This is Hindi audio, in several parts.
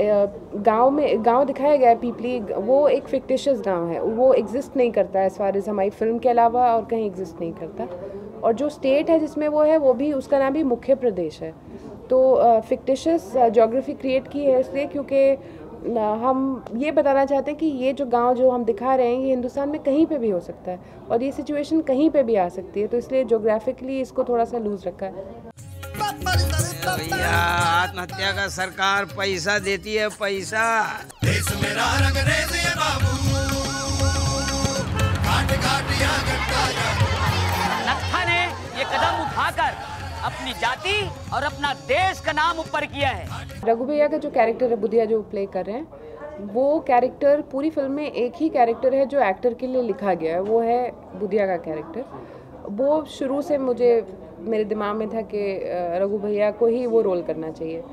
गांव दिखाया गया है पीपली, वो एक फिक्टिशियस गांव है, वो एग्जिस्ट नहीं करता है एज फार एज हमारी फिल्म के अलावा और कहीं एग्जिस्ट नहीं करता। और जो स्टेट है जिसमें वो है, वो भी उसका नाम भी मुख्य प्रदेश है। तो फिक्टिशियस ज्योग्राफी क्रिएट की है इसलिए क्योंकि हम ये बताना चाहते हैं कि ये जो गांव जो हम दिखा रहे हैं ये हिंदुस्तान में कहीं पे भी हो सकता है और ये सिचुएशन कहीं पे भी आ सकती है, तो इसलिए ज्योग्राफिकली इसको थोड़ा सा लूज रखा है। भैया आत्महत्या का सरकार पैसा देती है, पैसा। देश मेरा रंगरेज ये बाबू, काट काट यहाँ गट्टा जा। नत्था ने ये कदम उठाकर अपनी जाति और अपना देश का नाम ऊपर किया है। रघु भैया का जो कैरेक्टर है, बुधिया जो प्ले कर रहे हैं, वो कैरेक्टर पूरी फिल्म में एक ही कैरेक्टर है जो एक्टर के लिए लिखा गया है, वो है बुधिया का कैरेक्टर। वो शुरू से मेरे दिमाग में था कि रघु भैया को ही वो रोल करना चाहिए।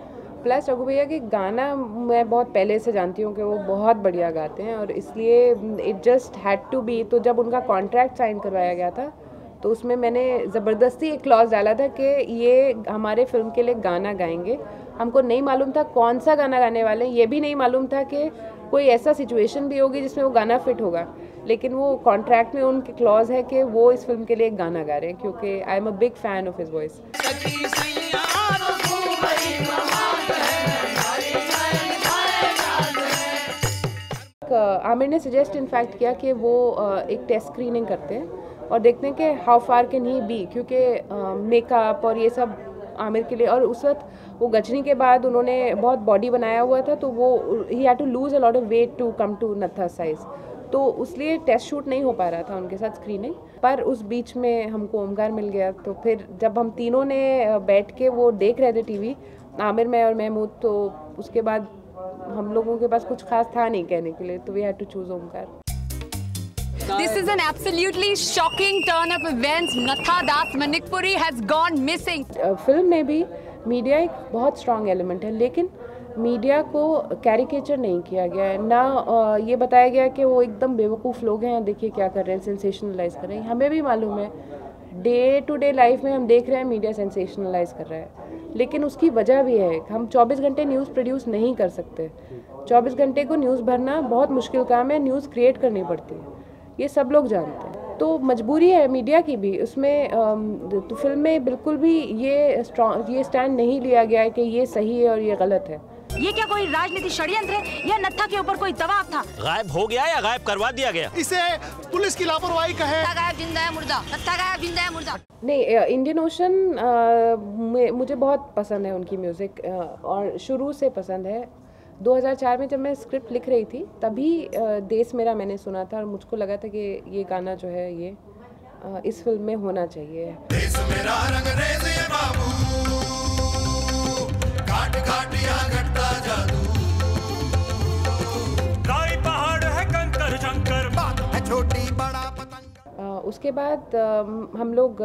प्लस रघु भैया के गाना मैं बहुत पहले से जानती हूँ कि वो बहुत बढ़िया गाते हैं और इसलिए it just had to be. तो जब उनका कॉन्ट्रैक्ट साइन करवाया गया था तो उसमें मैंने ज़बरदस्ती एक क्लॉज डाला था कि ये हमारे फिल्म के लिए गाना गाएंगे। हमको नहीं मालूम था कौन सा गाना गाने वाले हैं, ये भी नहीं मालूम था कि कोई ऐसा सिचुएशन भी होगी जिसमें वो गाना फिट होगा, लेकिन वो कॉन्ट्रैक्ट में उनके क्लॉज है कि वो इस फिल्म के लिए एक गाना गा रहे हैं क्योंकि I am a big fan of his voice. Aamir ने सजेस्ट इनफैक्ट किया कि वो एक टेस्ट स्क्रीनिंग करते हैं और देखते हैं कि how far can he be, क्योंकि मेकअप और ये सब आमिर के लिए, और उस वक्त वो गजनी के बाद उन्होंने बहुत बॉडी बनाया हुआ था तो वो he had to lose a lot of weight to come to Natha size, तो उसलिए टेस्ट शूट नहीं हो पा रहा था उनके साथ स्क्रीनिंग। पर उस बीच में हमको ओमकार मिल गया, तो फिर जब हम तीनों ने बैठ के वो देख रहे थे टीवी, आमिर, मैं और महमूद, तो उसके बाद हम लोगों के पास कुछ खास था नहीं कहने के लिए, तो we had to choose Omkar. This is an absolutely shocking turn of events. Natha Das Manikpuri has gone missing. Film में भी मीडिया एक बहुत स्ट्रॉन्ग एलिमेंट है, लेकिन मीडिया को कैरिकेचर नहीं किया गया है, ना ये बताया गया कि वो एकदम बेवकूफ़ लोग हैं, देखिए क्या कर रहे हैं, सेंसेशनलाइज कर रहे हैं। हमें भी मालूम है डे टू डे लाइफ में हम देख रहे हैं मीडिया सेंसेशनलाइज कर रहा है, लेकिन उसकी वजह भी है। हम 24 घंटे न्यूज़ प्रोड्यूस नहीं कर सकते, 24 घंटे को न्यूज़ भरना बहुत मुश्किल काम है, न्यूज़ क्रिएट करनी पड़ती है, ये सब लोग जानते हैं। तो मजबूरी है मीडिया की भी उसमें। तो फिल्म में बिल्कुल भी ये स्टैंड नहीं लिया गया है कि ये सही है और ये गलत है। ये क्या कोई राजनीतिक षड्यंत्र है या नत्था के ऊपर कोई दबाव था? गायब हो गया या गायब करवा दिया गया? इसे पुलिस की लापरवाही कहे। गायब जिंदा है मुर्दा, नत्था गायब जिंदा है मुर्दा। नहीं, इंडियन ओशन मुझे बहुत पसंद है उनकी म्यूज़िक, और शुरू से पसंद है। 2004 में जब मैं स्क्रिप्ट लिख रही थी तभी देश मेरा मैंने सुना था और मुझको लगा था कि ये गाना जो है ये इस फिल्म में होना चाहिए। देश मेरा रंगरेज ये बाबू, काट काट यहाँ घटता जादू, गाय पहाड़ है कंकर शंकर, बात है छोटी बड़ा पतंग। उसके बाद हम लोग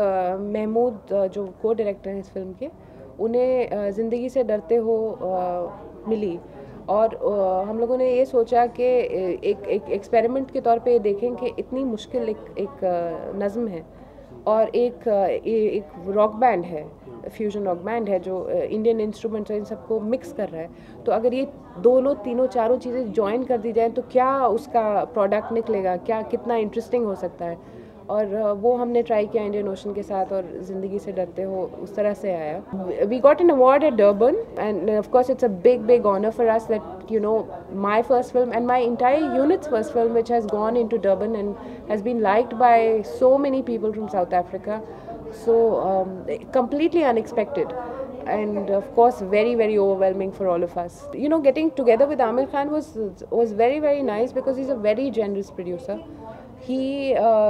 महमूद जो को डायरेक्टर हैं इस फिल्म के, उन्हें ज़िंदगी से डरते हो मिली, और हम लोगों ने ये सोचा कि एक एक्सपेरिमेंट के तौर पे देखें कि इतनी मुश्किल एक नज़्म है और एक रॉक बैंड है, फ्यूजन रॉक बैंड है जो इंडियन इंस्ट्रूमेंट्स इन सबको मिक्स कर रहा है, तो अगर ये दोनों तीनों चारों चीज़ें ज्वाइन कर दी जाए तो क्या उसका प्रोडक्ट निकलेगा, क्या कितना इंटरेस्टिंग हो सकता है। और वो हमने ट्राई किया इंडियन ओशन के साथ और ज़िंदगी से डरते हो उस तरह से आया। We got an award at Durban and of course it's a big honour for us that you know my first film and my entire unit's first film which has gone into Durban and has been liked by so many people from South Africa, so completely unexpected and of course very overwhelming for all of us. You know, getting together with Aamir Khan was very nice because he's a very generous producer. He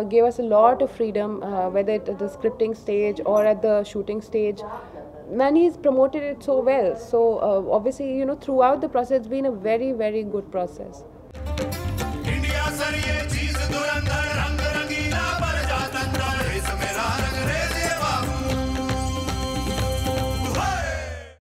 gave us a lot of freedom, whether at the scripting stage or at the shooting stage, and he's promoted it so well. So obviously, you know, throughout the process it's been a very good process.